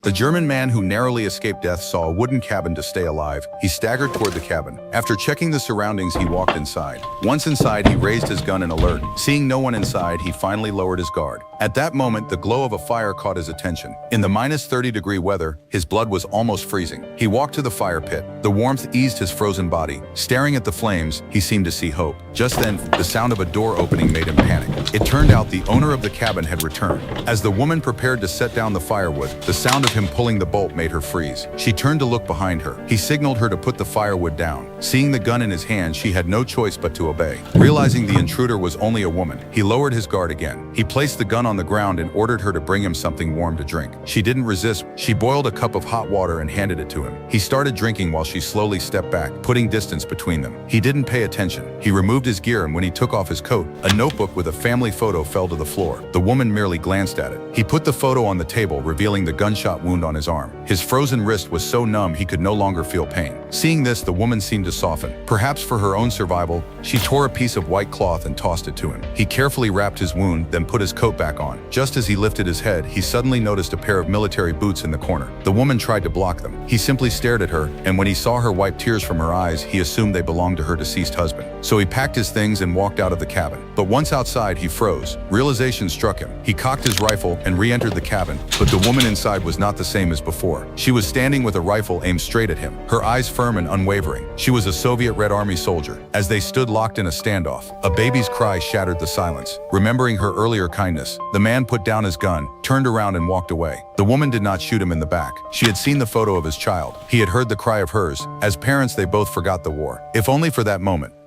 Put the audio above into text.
The German man who narrowly escaped death saw a wooden cabin to stay alive. He staggered toward the cabin. After checking the surroundings, he walked inside. Once inside, he raised his gun in alert. Seeing no one inside, he finally lowered his guard. At that moment, the glow of a fire caught his attention. In the -30-degree weather, his blood was almost freezing. He walked to the fire pit. The warmth eased his frozen body. Staring at the flames, he seemed to see hope. Just then, the sound of a door opening made him panic. It turned out the owner of the cabin had returned. As the woman prepared to set down the firewood, the sound of him pulling the bolt made her freeze. She turned to look behind her. He signaled her to put the firewood down. Seeing the gun in his hand, she had no choice but to obey. Realizing the intruder was only a woman, he lowered his guard again. He placed the gun on the ground and ordered her to bring him something warm to drink. She didn't resist. She boiled a cup of hot water and handed it to him. He started drinking while she slowly stepped back, putting distance between them. He didn't pay attention. He removed his gear, and when he took off his coat, a notebook with a family photo fell to the floor. The woman merely glanced at it. He put the photo on the table, revealing the gunshot wound on his arm. His frozen wrist was so numb he could no longer feel pain. Seeing this, the woman seemed to soften. Perhaps for her own survival, she tore a piece of white cloth and tossed it to him. He carefully wrapped his wound, then put his coat back on. Just as he lifted his head, he suddenly noticed a pair of military boots in the corner. The woman tried to block them. He simply stared at her, and when he saw her wipe tears from her eyes, he assumed they belonged to her deceased husband. So he packed his things and walked out of the cabin. But once outside, he froze. Realization struck him. He cocked his rifle and re-entered the cabin, but the woman inside was not the same as before. She was standing with a rifle aimed straight at him, her eyes firm and unwavering. She was a Soviet Red Army soldier. As they stood locked in a standoff, a baby's cry shattered the silence. Remembering her earlier kindness, the man put down his gun, turned around and walked away. The woman did not shoot him in the back. She had seen the photo of his child. He had heard the cry of hers. As parents, they both forgot the war. If only for that moment.